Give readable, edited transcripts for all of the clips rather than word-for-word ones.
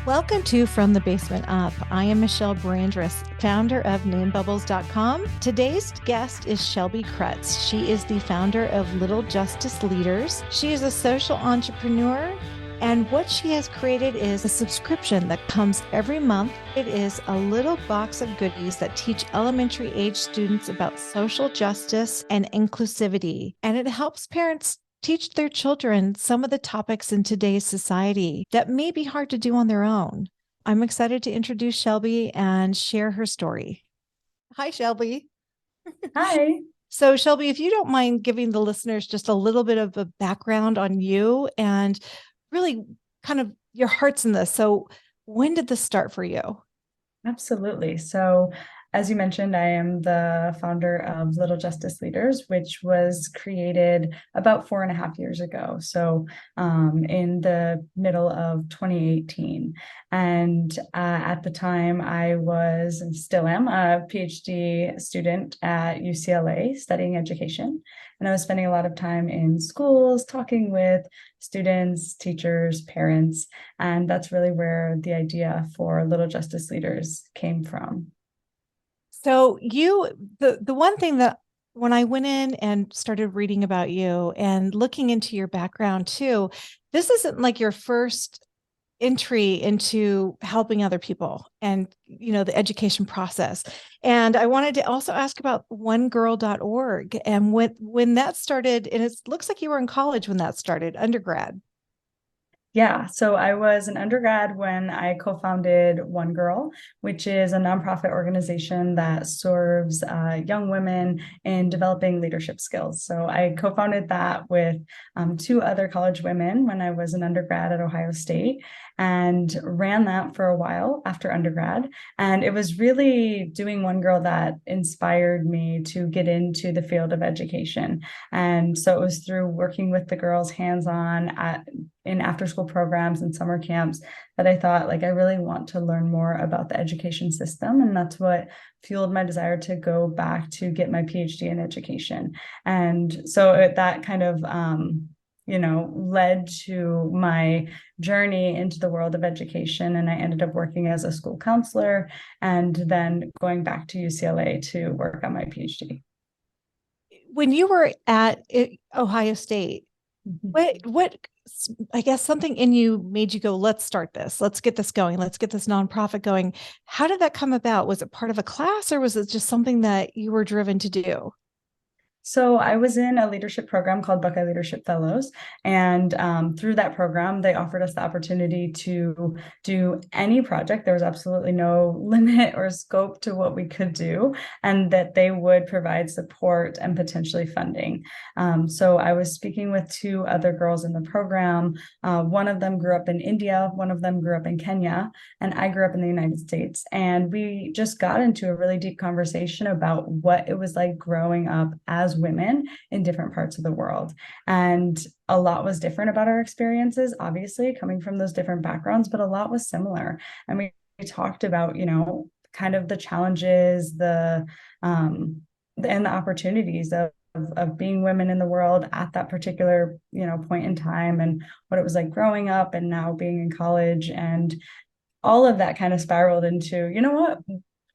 Welcome to From the Basement Up. I am Michelle Brandress, founder of namebubbles.com. Today's guest is Shelby Kretz. She is the founder of Little Justice Leaders. She is a social entrepreneur, and what she has created is a subscription that comes every month. It is a little box of goodies that teach elementary age students about social justice and inclusivity, and it helps parents teach their children some of the topics in today's society that may be hard to do on their own. I'm excited to introduce Shelby and share her story. Hi, Shelby. Hi. So, Shelby, if you don't mind giving the listeners just a little bit of a background on you and really kind of your heart's in this. So, when did this start for you? Absolutely. So, as you mentioned, I am the founder of Little Justice Leaders, which was created about 4.5 years ago. So, in the middle of 2018. And at the time, I was and still am a PhD student at UCLA studying education. And I was spending a lot of time in schools talking with students, teachers, parents. And that's really where the idea for Little Justice Leaders came from. So, the one thing that when I went in and started reading about you and looking into your background too, this isn't like your first entry into helping other people and the education process. And I wanted to also ask about onegirl.org and when that started, and it looks like you were in college when that started, undergrad. Yeah, so I was an undergrad when I co-founded One Girl, which is a nonprofit organization that serves young women in developing leadership skills. So I co-founded that with two other college women when I was an undergrad at Ohio State and ran that for a while after undergrad. And it was really doing One Girl that inspired me to get into the field of education. And so it was through working with the girls hands-on in after school programs and summer camps that I thought, like, I really want to learn more about the education system. And that's what fueled my desire to go back to get my PhD in education. And so that kind of, led to my journey into the world of education. And I ended up working as a school counselor and then going back to UCLA to work on my PhD. When you were at Ohio State, Mhm. what I guess something in you made you go, let's start this. Let's get this going. Let's get this nonprofit going. How did that come about? Was it part of a class or was it just something that you were driven to do? So I was in a leadership program called Buckeye Leadership Fellows, and through that program, they offered us the opportunity to do any project. There was absolutely no limit or scope to what we could do, and that they would provide support and potentially funding. So I was speaking with two other girls in the program. One of them grew up in India, one of them grew up in Kenya, and I grew up in the United States. And we just got into a really deep conversation about what it was like growing up as women in different parts of the world. And a lot was different about our experiences, obviously, coming from those different backgrounds, but a lot was similar. And we talked about, kind of the challenges, and the opportunities of being women in the world at that particular, point in time, and what it was like growing up and now being in college. And all of that kind of spiraled into, what,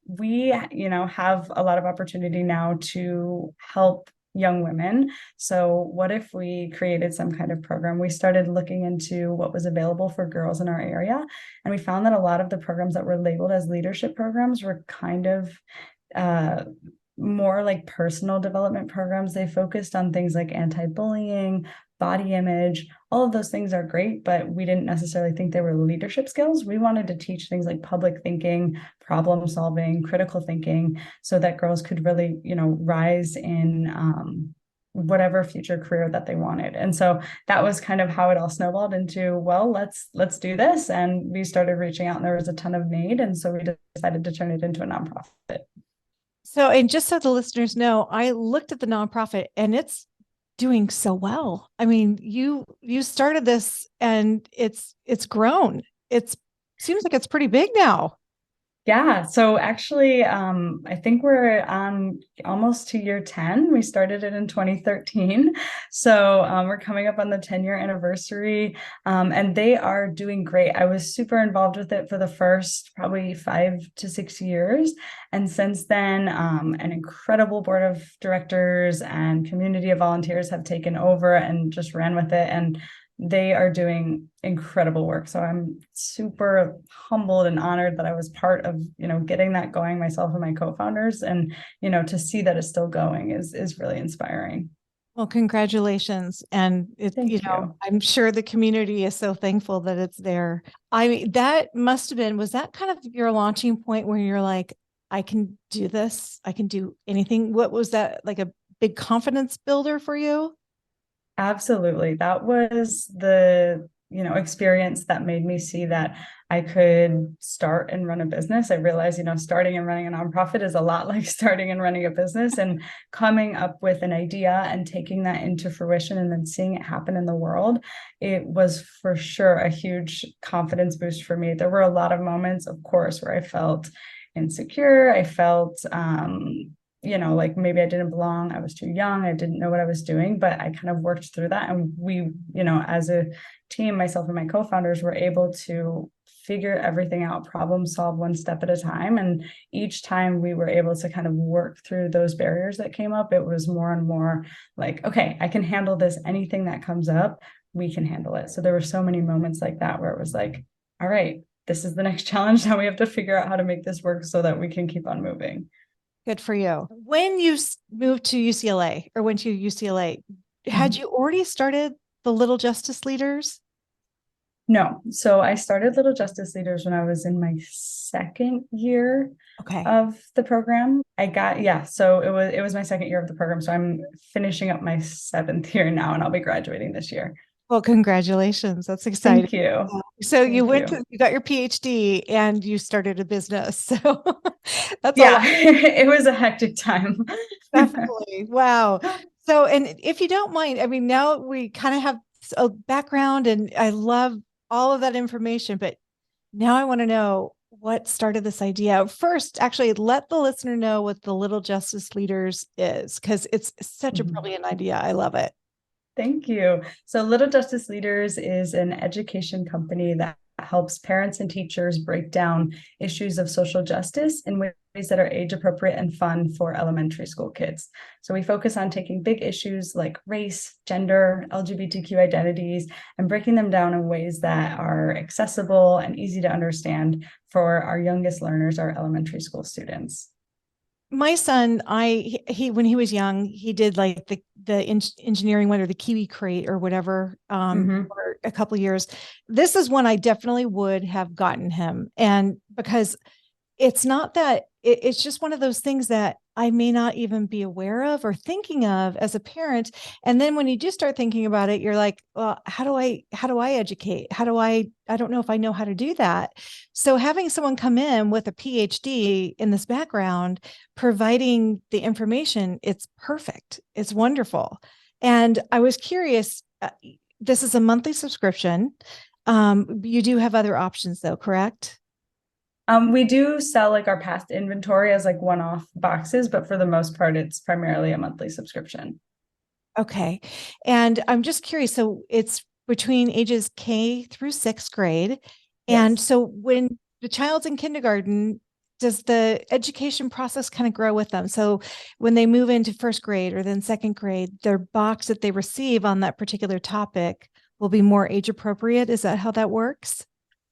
we, have a lot of opportunity now to help young women. So what if we created some kind of program? We started looking into what was available for girls in our area, and we found that a lot of the programs that were labeled as leadership programs were kind of uh, more like personal development programs. They focused on things like anti-bullying, body image. All of those things are great, but we didn't necessarily think they were leadership skills. We wanted to teach things like public thinking, problem solving, critical thinking, so that girls could really, rise in whatever future career that they wanted. And so that was kind of how it all snowballed into, well, let's do this. And we started reaching out, and there was a ton of need. And so we decided to turn it into a nonprofit. So, and just so the listeners know, I looked at the nonprofit and it's doing so well. I mean, you started this and it's grown. It seems like it's pretty big now. Yeah, so actually, I think we're on almost to year 10. We started it in 2013. So we're coming up on the 10-year anniversary, and they are doing great. I was super involved with it for the first probably 5 to 6 years. And since then, an incredible board of directors and community of volunteers have taken over and just ran with it. And they are doing incredible work. So I'm super humbled and honored that I was part of, getting that going myself and my co-founders. And, to see that it's still going is really inspiring. Well, congratulations. And Thank you. I'm sure the community is so thankful that it's there. I mean, that must have been, was that kind of your launching point where you're like, I can do this, I can do anything? What was that, like a big confidence builder for you? Absolutely. That was the, experience that made me see that I could start and run a business. I realized, starting and running a nonprofit is a lot like starting and running a business, and coming up with an idea and taking that into fruition and then seeing it happen in the world. It was for sure a huge confidence boost for me. There were a lot of moments, of course, where I felt insecure. I felt, like maybe I didn't belong. I was too young. I didn't know what I was doing, but I kind of worked through that. And we, as a team, myself and my co-founders were able to figure everything out, problem solve one step at a time. And each time we were able to kind of work through those barriers that came up, it was more and more like, okay, I can handle this. Anything that comes up, we can handle it. So there were so many moments like that where it was like, all right, this is the next challenge. Now we have to figure out how to make this work so that we can keep on moving. Good for you. When you moved to UCLA or went to UCLA, had you already started the Little Justice Leaders? No. So I started Little Justice Leaders when I was in my second year Okay. of the program. So it was my second year of the program. So I'm finishing up my seventh year now, and I'll be graduating this year. Well, congratulations. That's exciting. Thank you. So you Thank went you. to, you got your PhD and you started a business. So that's a Yeah, lot. it was a hectic time. Definitely. Wow. So, and if you don't mind, I mean, now we kind of have a background and I love all of that information, but now I want to know what started this idea. First, actually, let the listener know what the Little Justice Leaders is, because it's such a brilliant idea. I love it. Thank you. So Little Justice Leaders is an education company that helps parents and teachers break down issues of social justice in ways that are age appropriate and fun for elementary school kids. So we focus on taking big issues like race, gender, LGBTQ identities, and breaking them down in ways that are accessible and easy to understand for our youngest learners, our elementary school students. My son, he when he was young, he did like the engineering one or the Kiwi Crate or whatever for a couple of years. This is one I definitely would have gotten him, and because it's not that it's just one of those things that I may not even be aware of or thinking of as a parent. And then when you do start thinking about it, you're like, well, how do I educate? I don't know if I know how to do that. So having someone come in with a PhD in this background, providing the information, it's perfect. It's wonderful. And I was curious, this is a monthly subscription. You do have other options though, correct? We do sell like our past inventory as like one-off boxes, but for the most part, it's primarily a monthly subscription. Okay. And I'm just curious. So it's between ages K through sixth grade. And Yes. so when the child's in kindergarten, does the education process kind of grow with them? So when they move into first grade or then second grade, their box that they receive on that particular topic will be more age appropriate. Is that how that works?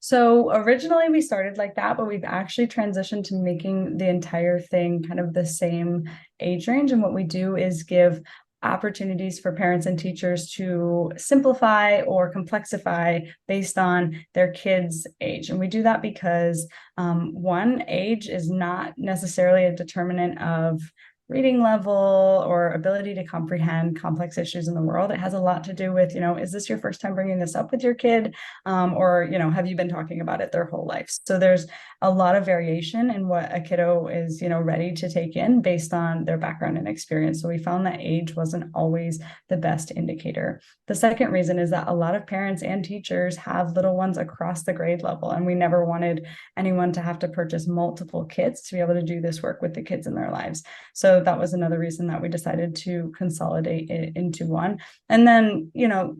So originally we started like that, but we've actually transitioned to making the entire thing kind of the same age range. And what we do is give opportunities for parents and teachers to simplify or complexify based on their kids' age. And we do that because one, age is not necessarily a determinant of reading level or ability to comprehend complex issues in the world. It has a lot to do with, is this your first time bringing this up with your kid? Or, have you been talking about it their whole life? So there's a lot of variation in what a kiddo is, ready to take in based on their background and experience. So we found that age wasn't always the best indicator. The second reason is that a lot of parents and teachers have little ones across the grade level, and we never wanted anyone to have to purchase multiple kits to be able to do this work with the kids in their lives. So that was another reason that we decided to consolidate it into one. And then,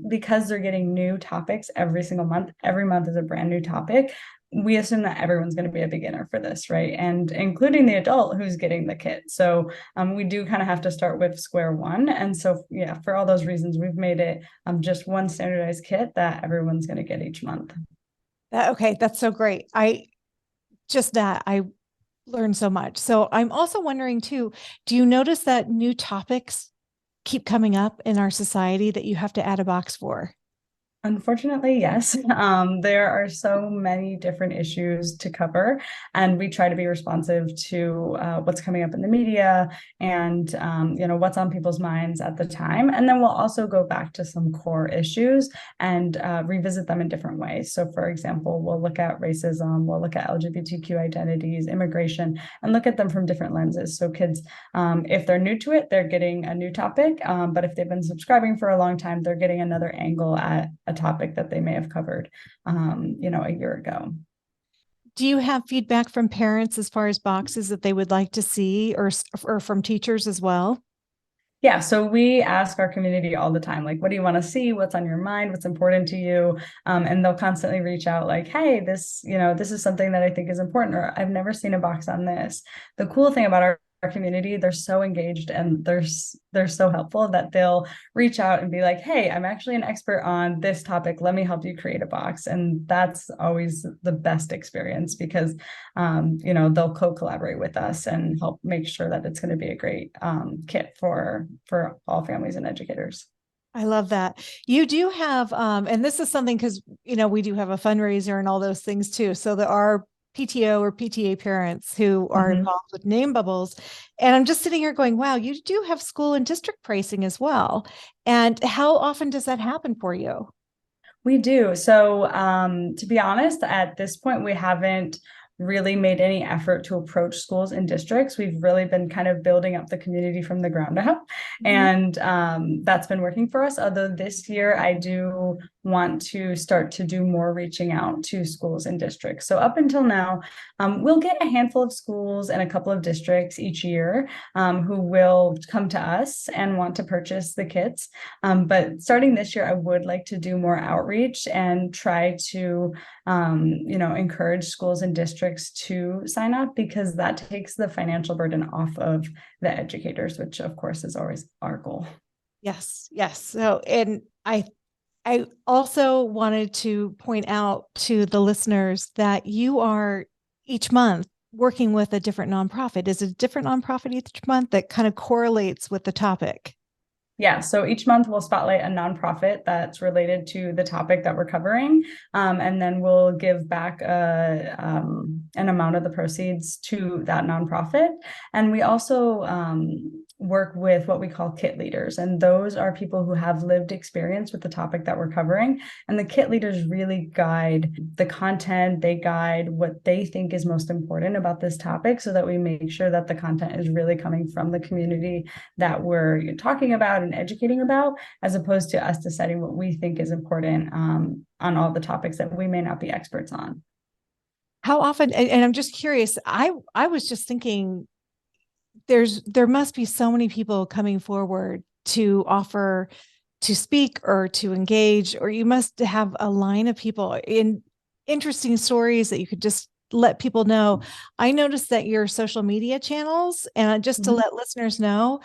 because they're getting new topics every month is a brand new topic, we assume that everyone's going to be a beginner for this, right? And including the adult who's getting the kit. So we do kind of have to start with square one. And so, yeah, for all those reasons, we've made it just one standardized kit that everyone's going to get each month. Okay, that's so great. I learned so much. So I'm also wondering too, do you notice that new topics keep coming up in our society that you have to add a box for? Unfortunately, yes. There are so many different issues to cover, and we try to be responsive to what's coming up in the media and what's on people's minds at the time. And then we'll also go back to some core issues and revisit them in different ways. So, for example, we'll look at racism, we'll look at LGBTQ identities, immigration, and look at them from different lenses. So, kids, if they're new to it, they're getting a new topic. But if they've been subscribing for a long time, they're getting another angle at a topic that they may have covered, a year ago. Do you have feedback from parents as far as boxes that they would like to see, or from teachers as well? Yeah, so we ask our community all the time, like, what do you want to see? What's on your mind? What's important to you? And they'll constantly reach out like, hey, this is something that I think is important, or I've never seen a box on this. The cool thing about our community, they're so engaged and they're so helpful that they'll reach out and be like, hey, I'm actually an expert on this topic, let me help you create a box. And that's always the best experience because they'll co-collaborate with us and help make sure that it's going to be a great kit for all families and educators. I love that. You do have, and this is something because, we do have a fundraiser and all those things too. So there are PTO or PTA parents who are involved with name bubbles. And I'm just sitting here going, wow, you do have school and district pricing as well. And how often does that happen for you? We do. So to be honest, at this point, we haven't really made any effort to approach schools and districts. We've really been kind of building up the community from the ground up. And that's been working for us. Although this year I do want to start to do more reaching out to schools and districts. So up until now, we'll get a handful of schools and a couple of districts each year who will come to us and want to purchase the kits. But starting this year, I would like to do more outreach and try to encourage schools and districts to sign up, because that takes the financial burden off of the educators, which of course is always our goal. Yes. So, and I also wanted to point out to the listeners that you are each month working with a different nonprofit. Is it a different nonprofit each month that kind of correlates with the topic? Yeah, so each month we'll spotlight a nonprofit that's related to the topic that we're covering, and then we'll give back an amount of the proceeds to that nonprofit. And we also work with what we call kit leaders, and those are people who have lived experience with the topic that we're covering. And the kit leaders really guide the content, they guide what they think is most important about this topic, so that we make sure that the content is really coming from the community that we're talking about and educating about, as opposed to us deciding what we think is important on all the topics that we may not be experts on. How often, and I'm just curious, I was just thinking there must be so many people coming forward to offer to speak or to engage, or you must have a line of people in interesting stories that you could just let people know. I noticed that your social media channels, and just to let listeners know,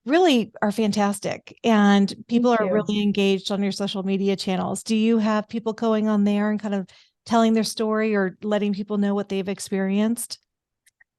really are fantastic. And people are really engaged on your social media channels. Do you have people going on there and kind of telling their story or letting people know what they've experienced?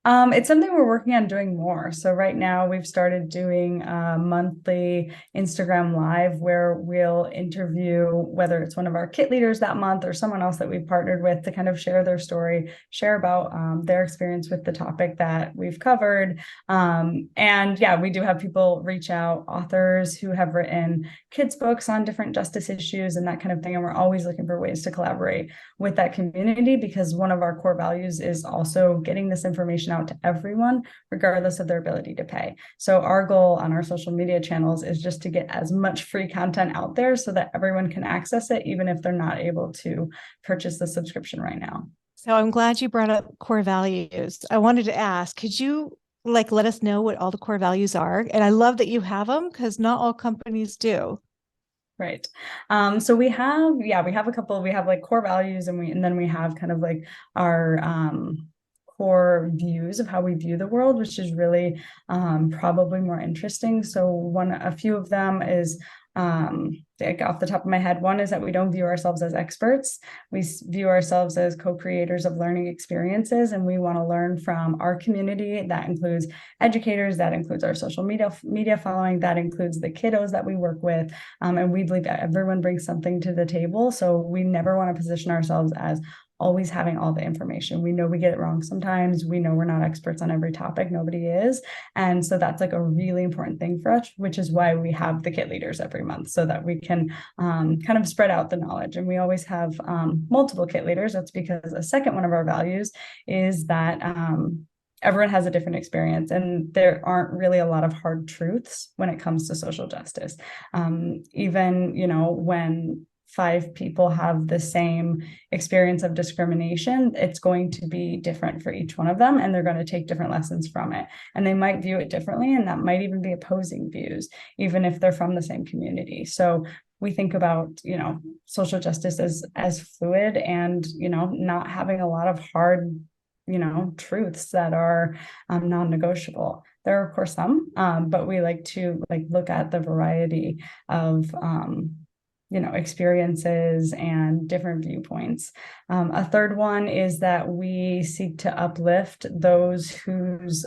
It's something we're working on doing more. So right now we've started doing a monthly Instagram live where we'll interview, whether it's one of our kit leaders that month or someone else that we've partnered with, to kind of share their story, share about their experience with the topic that we've covered. And yeah, we do have people reach out, authors who have written kids books on different justice issues and that kind of thing. And we're always looking for ways to collaborate with that community, because one of our core values is also getting this information out to everyone, regardless of their ability to pay. So our goal on our social media channels is just to get as much free content out there so that everyone can access it, even if they're not able to purchase the subscription right now. So I'm glad you brought up core values. I wanted to ask, could you like let us know what all the core values are? And I love that you have them because not all companies do. Right. So we have a couple. We have like core values, and then we have kind of like our core views of how we view the world, which is really probably more interesting. So a few of them is like off the top of my head, one is that we don't view ourselves as experts. We view ourselves as co-creators of learning experiences, and we want to learn from our community. That includes educators, that includes our social media following, that includes the kiddos that we work with. And we believe that everyone brings something to the table. So we never want to position ourselves as always having all the information. We know we get it wrong sometimes. We know we're not experts on every topic. Nobody is. And so that's like a really important thing for us, which is why we have the kit leaders every month, so that we can kind of spread out the knowledge. And we always have multiple kit leaders. That's because a second one of our values is that everyone has a different experience, and there aren't really a lot of hard truths when it comes to social justice. Even, when 5 people have the same experience of discrimination, it's going to be different for each one of them, and they're going to take different lessons from it. And they might view it differently, and that might even be opposing views, even if they're from the same community. So we think about, social justice as fluid and, not having a lot of hard, truths that are non-negotiable. There are, of course, some, but we like to look at the variety of experiences and different viewpoints. A third one is that we seek to uplift those whose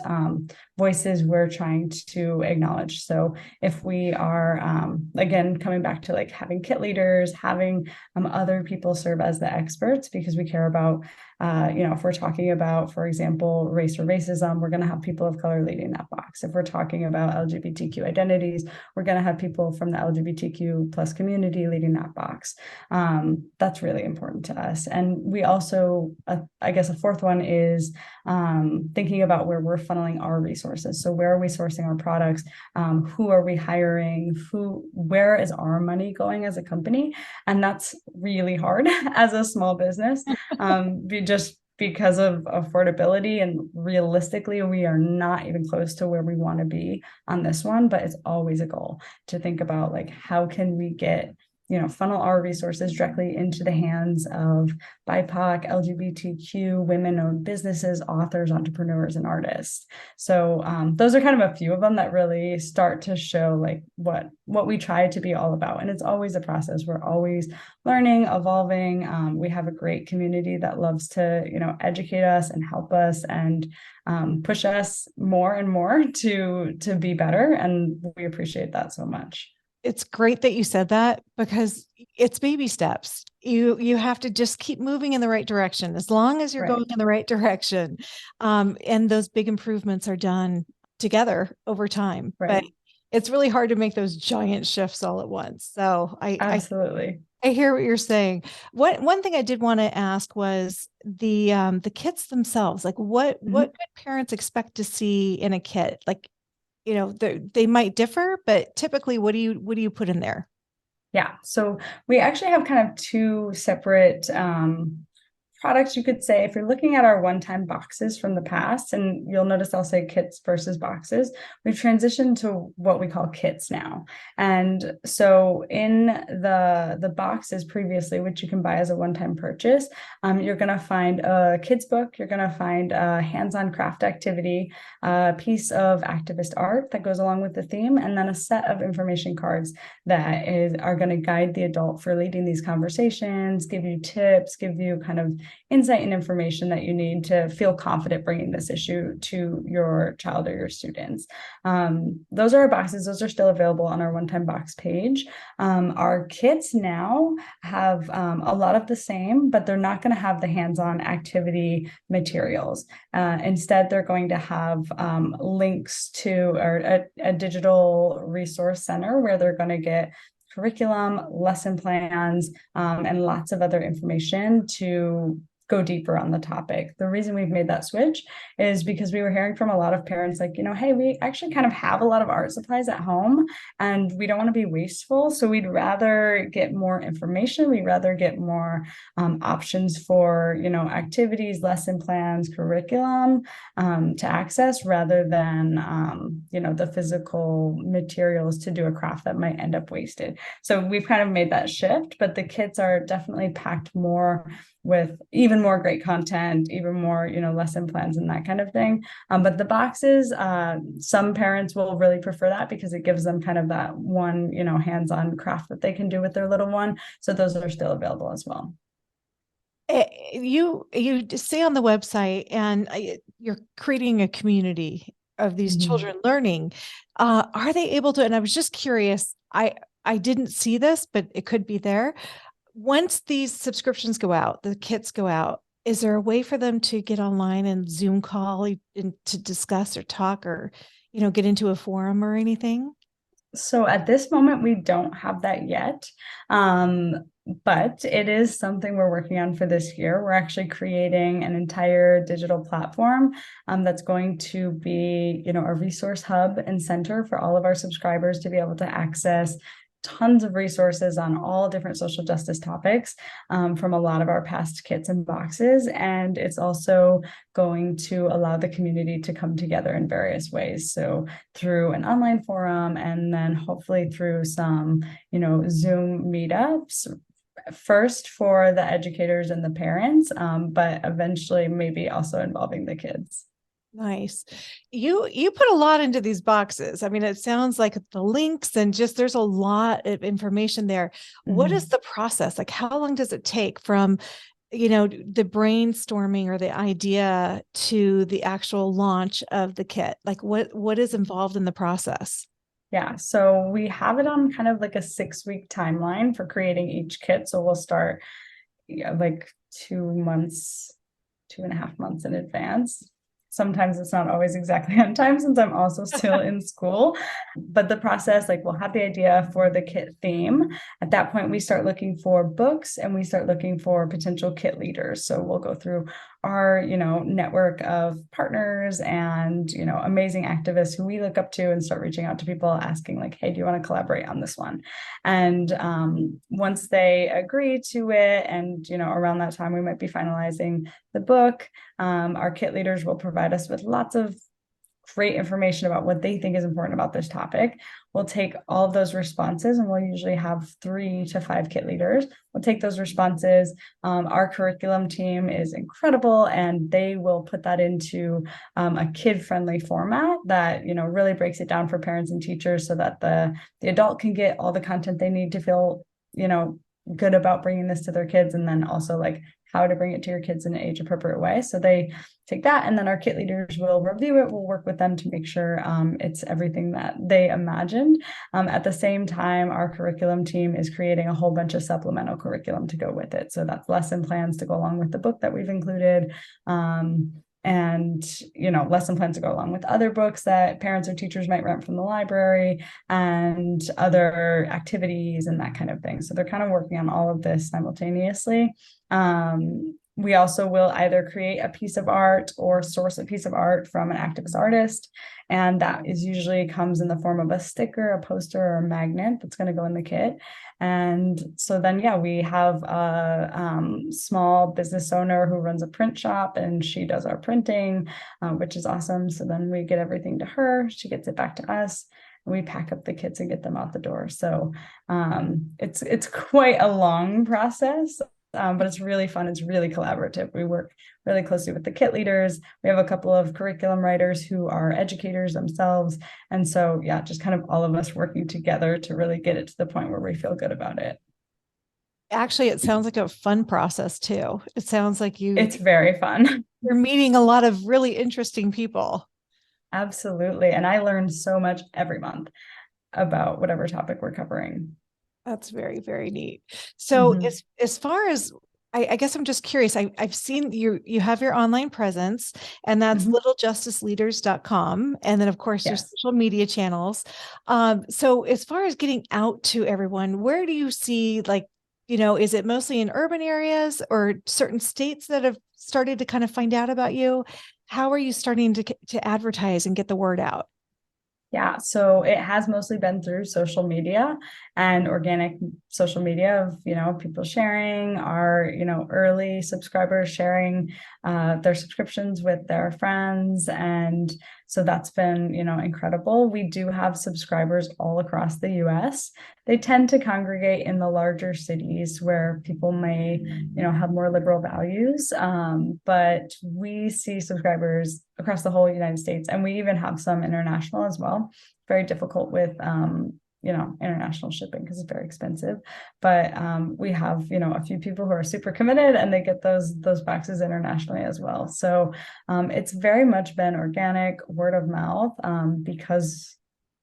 voices we're trying to acknowledge. So if we are, again, coming back to having kit leaders, having other people serve as the experts, because we care about, if we're talking about, for example, race or racism, we're going to have people of color leading that box. If we're talking about LGBTQ identities, we're going to have people from the LGBTQ plus community leading that box. That's really important to us. And we also, I guess a fourth one is thinking about where we're funneling our resources. So where are we sourcing our products? Who are we hiring? Where is our money going as a company? And that's really hard as a small business, just because of affordability, and realistically, we are not even close to where we want to be on this one, but it's always a goal to think about how can we get, funnel our resources directly into the hands of BIPOC, LGBTQ, women-owned businesses, authors, entrepreneurs, and artists. So those are kind of a few of them that really start to show what we try to be all about. And it's always a process. We're always learning, evolving. We have a great community that loves to, educate us and help us and push us more and more to be better. And we appreciate that so much. It's great that you said that, because it's baby steps. You have to just keep moving in the right direction, as long as you're going in the right direction. And those big improvements are done together over time. But it's really hard to make those giant shifts all at once. So Absolutely. I hear what you're saying. One thing I did want to ask was the kits themselves. What could parents expect to see in a kit? They might differ, but typically what do you put in there? Yeah. So we actually have kind of 2 separate products, you could say. If you're looking at our one-time boxes from the past, and you'll notice I'll say kits versus boxes, we've transitioned to what we call kits now. And so in the boxes previously, which you can buy as a one-time purchase, you're going to find a kids book, you're going to find a hands-on craft activity, a piece of activist art that goes along with the theme, and then a set of information cards that are going to guide the adult for leading these conversations, give you tips, give you kind of insight and information that you need to feel confident bringing this issue to your child or your students. Those are our boxes. Those are still available on our one-time box page. Our kits now have a lot of the same, but they're not going to have the hands-on activity materials. Instead, they're going to have links to a digital resource center where they're going to get curriculum, lesson plans, and lots of other information to go deeper on the topic. The reason we've made that switch is because we were hearing from a lot of parents like, hey, we actually kind of have a lot of art supplies at home and we don't want to be wasteful. So we'd rather get more information. We'd rather get more options for, activities, lesson plans, curriculum to access rather than, the physical materials to do a craft that might end up wasted. So we've kind of made that shift, but the kits are definitely packed more with even more great content, even more, lesson plans and that kind of thing. But the boxes, some parents will really prefer that because it gives them kind of that one, hands-on craft that they can do with their little one. So those are still available as well. You say on the website, and you're creating a community of these children learning. Are they able to? And I was just curious. I didn't see this, but it could be there. Once these subscriptions go out, the kits go out, is there a way for them to get online and Zoom call to discuss or talk or, get into a forum or anything? So at this moment, we don't have that yet. But it is something we're working on for this year. We're actually creating an entire digital platform that's going to be, a resource hub and center for all of our subscribers to be able to access tons of resources on all different social justice topics from a lot of our past kits and boxes. And it's also going to allow the community to come together in various ways. So through an online forum and then hopefully through some, Zoom meetups, first for the educators and the parents, but eventually maybe also involving the kids. Nice. You put a lot into these boxes. I mean, it sounds like the links and just there's a lot of information there. What is the process? Like, how long does it take from, the brainstorming or the idea to the actual launch of the kit? Like, what is involved in the process? Yeah, so we have it on kind of like a 6-week timeline for creating each kit. So we'll start like 2.5 months in advance. Sometimes it's not always exactly on time since I'm also still in school, but the process, like we'll have the idea for the kit theme. At that point, we start looking for books and we start looking for potential kit leaders. So we'll go through our, network of partners and, amazing activists who we look up to and start reaching out to people asking like, hey, do you want to collaborate on this one? And once they agree to it and, around that time, we might be finalizing the book. Our kit leaders will provide us with lots of great information about what they think is important about this topic. We'll take all of those responses and we'll usually have 3 to 5 kit leaders. We'll take those responses. Our curriculum team is incredible and they will put that into a kid-friendly format that, really breaks it down for parents and teachers so that the adult can get all the content they need to feel, good about bringing this to their kids, and then also like how to bring it to your kids in an age appropriate way. So they take that and then our kit leaders will review it. We'll work with them to make sure it's everything that they imagined. At the same time, our curriculum team is creating a whole bunch of supplemental curriculum to go with it. So that's lesson plans to go along with the book that we've included. And lesson plans to go along with other books that parents or teachers might rent from the library and other activities and that kind of thing. So they're kind of working on all of this simultaneously. We also will either create a piece of art or source a piece of art from an activist artist. And that is usually comes in the form of a sticker, a poster, or a magnet that's going to go in the kit. And so then, we have a small business owner who runs a print shop and she does our printing, which is awesome. So then we get everything to her. She gets it back to us. And we pack up the kits and get them out the door. So it's quite a long process. But it's really fun. It's really collaborative. We work really closely with the kit leaders. We have a couple of curriculum writers who are educators themselves. And so, just kind of all of us working together to really get it to the point where we feel good about it. Actually, it sounds like a fun process too. It sounds like It's very fun. you're meeting a lot of really interesting people. Absolutely. And I learn so much every month about whatever topic we're covering. That's very, very neat. So Mm-hmm. as far as I guess I'm just curious. I've seen you have your online presence, and that's Mm-hmm. littlejusticeleaders.com. And then of course there's Yes. social media channels. So as far as getting out to everyone, where do you see like, is it mostly in urban areas or certain states that have started to kind of find out about you? How are you starting to advertise and get the word out? Yeah, so it has mostly been through social media and organic social media of, people sharing our, early subscribers sharing their subscriptions with their friends. And so that's been, incredible. We do have subscribers all across the US. They tend to congregate in the larger cities where people may, have more liberal values. But we see subscribers across the whole United States, and we even have some international as well. Very difficult with international shipping because it's very expensive. But we have, a few people who are super committed and they get those boxes internationally as well. So it's very much been organic word of mouth, because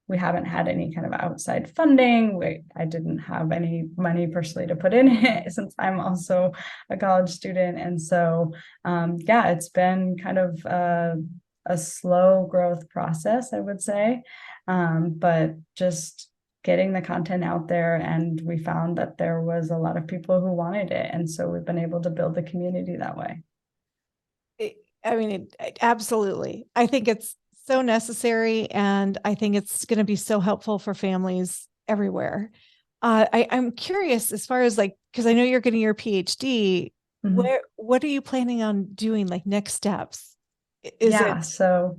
we haven't had any kind of outside funding. I didn't have any money personally to put in it since I'm also a college student. And so, yeah, it's been kind of a slow growth process, I would say. But just getting the content out there, and we found that there was a lot of people who wanted it. And so we've been able to build the community that way. I mean, absolutely. I think it's so necessary, and I think it's going to be so helpful for families everywhere. I'm curious as far as like, because I know you're getting your PhD. Mm-hmm. What are you planning on doing? Like next steps? Is it Yeah, so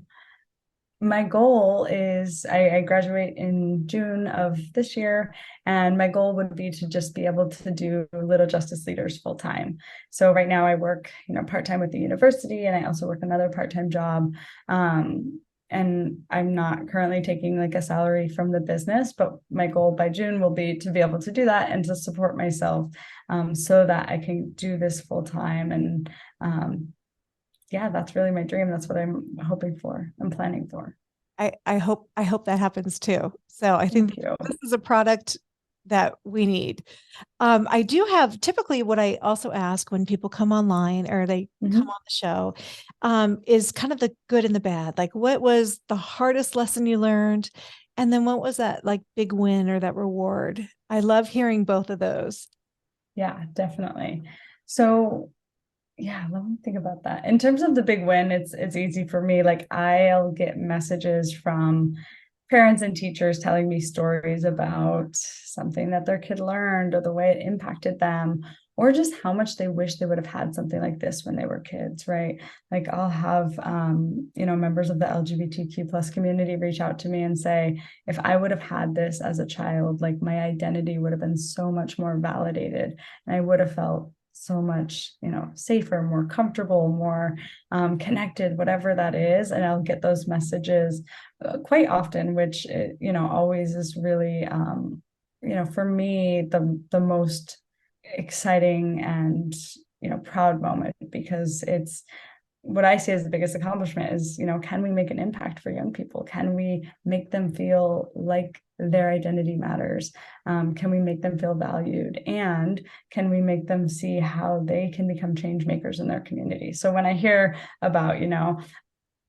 my goal is I graduate in June of this year, and my goal would be to just be able to do Little Justice Leaders full time. So right now I work, part time with the university, and I also work another part time job. And I'm not currently taking like a salary from the business, but my goal by June will be to be able to do that and to support myself, so that I can do this full time. And yeah, that's really my dream. That's what I'm hoping for. I'm planning for. I hope that happens too. So I think Thank you. this is a product that we need. I do have typically what I also ask when people come online or they come Mhm. on the show, is kind of the good and the bad. Like, what was the hardest lesson you learned? And then what was that like big win or that reward? I love hearing both of those. Yeah, definitely. So yeah, let me think about that. In terms of the big win, it's easy for me. Like I'll get messages from parents and teachers telling me stories about something that their kid learned or the way it impacted them, or just how much they wish they would have had something like this when they were kids, right? Like I'll have members of the LGBTQ plus community reach out to me and say, if I would have had this as a child, like my identity would have been so much more validated, and I would have felt so much, safer, more comfortable, more connected, whatever that is. And I'll get those messages quite often, which, always is really, for me, the most exciting and, proud moment, because it's what I see as the biggest accomplishment is, can we make an impact for young people? Can we make them feel like their identity matters? Can we make them feel valued? And can we make them see how they can become change makers in their community? So when I hear about,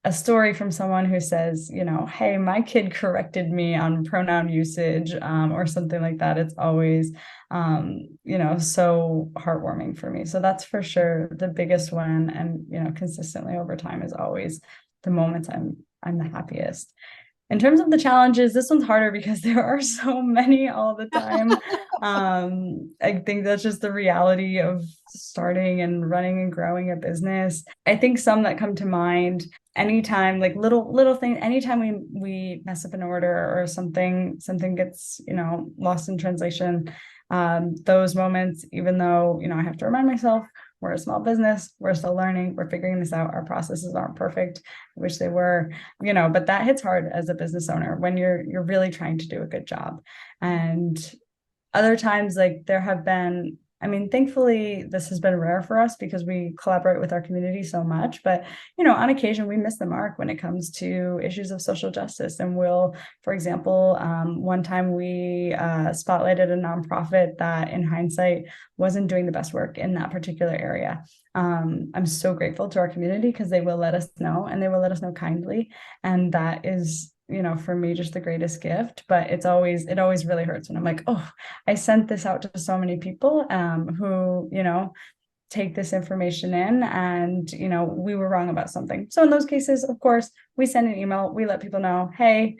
a story from someone who says, hey, my kid corrected me on pronoun usage, or something like that, it's always, so heartwarming for me. So that's for sure the biggest one. And, consistently over time is always the moments I'm the happiest. In terms of the challenges, this one's harder because there are so many all the time. I think that's just the reality of starting and running and growing a business. I think some that come to mind anytime, like little things, anytime we mess up an order or something gets, lost in translation, those moments, even though, I have to remind myself, we're a small business, we're still learning, we're figuring this out, our processes aren't perfect. I wish they were, but that hits hard as a business owner when you're really trying to do a good job. And other times, like there have been I mean, thankfully, this has been rare for us because we collaborate with our community so much. But, on occasion, we miss the mark when it comes to issues of social justice. And we'll, for example, one time we spotlighted a nonprofit that, in hindsight, wasn't doing the best work in that particular area. I'm so grateful to our community because they will let us know, and they will let us know kindly. And that is, for me, just the greatest gift. But it always really hurts when I'm like, oh, I sent this out to so many people who, take this information in, and, we were wrong about something. So in those cases, of course, we send an email, we let people know, hey,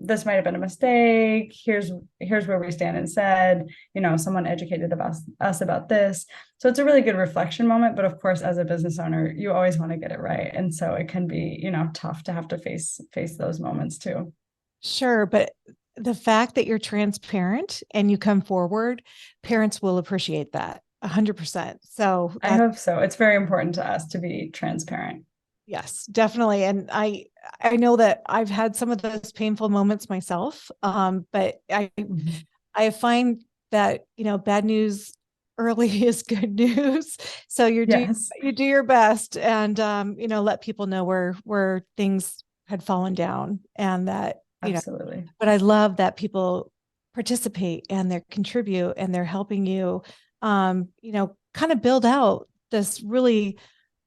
this might have been a mistake. Here's where we stand instead. Someone educated us about this. So it's a really good reflection moment. But of course, as a business owner, you always want to get it right. And so it can be, tough to have to face those moments too. Sure, but the fact that you're transparent and you come forward, parents will appreciate that 100%. So I hope so. It's very important to us to be transparent. yes, definitely. And I know that I've had some of those painful moments myself. But I find that, bad news early is good news. So Yes. you do your best, and let people know where things had fallen down, and that, Absolutely. but I love that people participate and they contribute and they're helping you, kind of build out this really,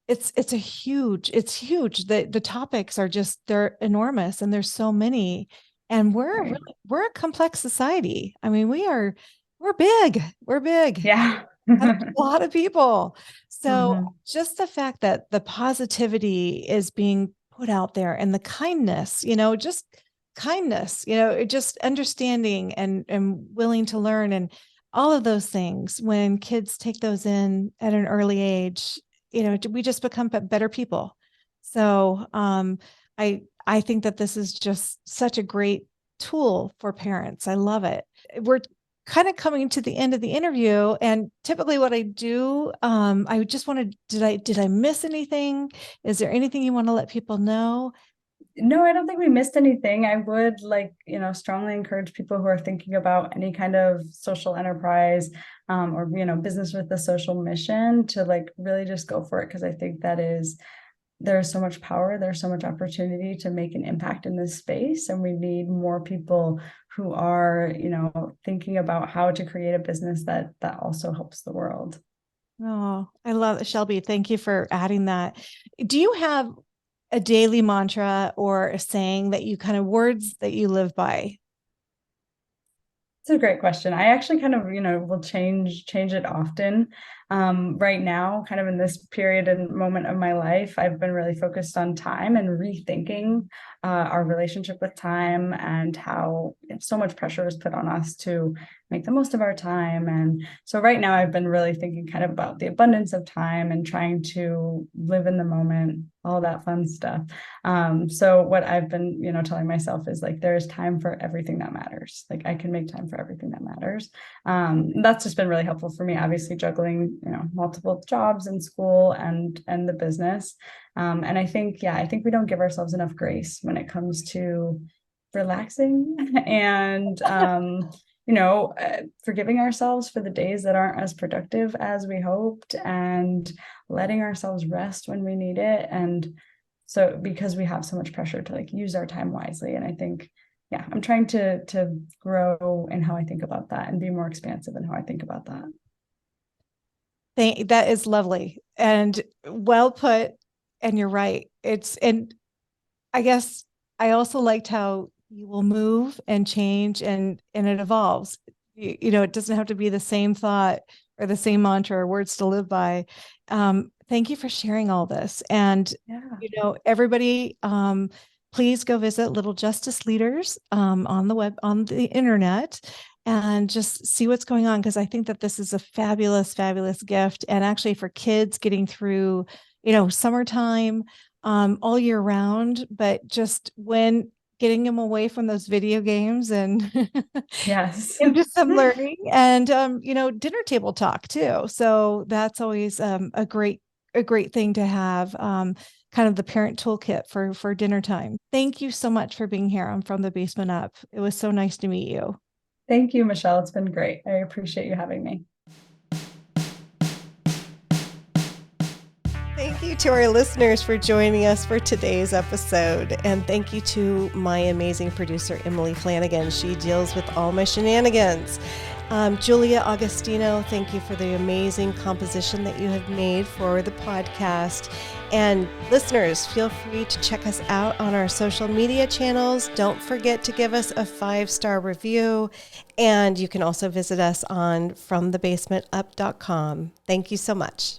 it's huge. The topics are just, they're enormous, and there's so many. And Right. we're a complex society. I mean, we're big. We're big. Yeah. That's a lot of people. So Mhm. just the fact that the positivity is being put out there, and the kindness, just kindness, just understanding and willing to learn, and all of those things, when kids take those in at an early age, we just become better people. So I think that this is just such a great tool for parents. I love it. We're kind of coming to the end of the interview, and typically what I do, I just want to, did I miss anything? Is there anything you want to let people know? No, I don't think we missed anything. I would strongly encourage people who are thinking about any kind of social enterprise, or, business with a social mission to really just go for it. Because I think there's so much power, there's so much opportunity to make an impact in this space. And we need more people who are, thinking about how to create a business that also helps the world. Oh, I love it, Shelby. Thank you for adding that. Do you have a daily mantra or a saying that you kind of, words that you live by? It's a great question. I actually kind of, will change it often. Right now, kind of in this period and moment of my life, I've been really focused on time and rethinking our relationship with time, and how so much pressure is put on us to make the most of our time. And so right now I've been really thinking kind of about the abundance of time and trying to live in the moment, all that fun stuff. So what I've been, telling myself is there's time for everything that matters. I can make time for everything that matters. That's just been really helpful for me, obviously juggling, multiple jobs and school and the business. And I think, I think we don't give ourselves enough grace when it comes to relaxing and, forgiving ourselves for the days that aren't as productive as we hoped, and letting ourselves rest when we need it. And so, because we have so much pressure to use our time wisely. And I think, I'm trying to grow in how I think about that and be more expansive in how I think about that. That is lovely and well put. And you're right. And I guess I also liked how you will move and change, and it evolves. It doesn't have to be the same thought or the same mantra or words to live by. Thank you for sharing all this. And, Yeah. everybody, please go visit Little Justice Leaders on the internet, and just see what's going on. Because I think that this is a fabulous, fabulous gift. And actually for kids getting through, summertime, all year round, but just when getting them away from those video games and Yes. into some learning, and dinner table talk too. So that's always a great thing to have, kind of the parent toolkit for dinner time. Thank you so much for being here on From the Basement Up. It was so nice to meet you. Thank you, Michelle. It's been great. I appreciate you having me. Thank you to our listeners for joining us for today's episode. And thank you to my amazing producer, Emily Flanagan. She deals with all my shenanigans. Julia Augustino, thank you for the amazing composition that you have made for the podcast. And listeners, feel free to check us out on our social media channels. Don't forget to give us a 5-star review. And you can also visit us on fromthebasementup.com. Thank you so much.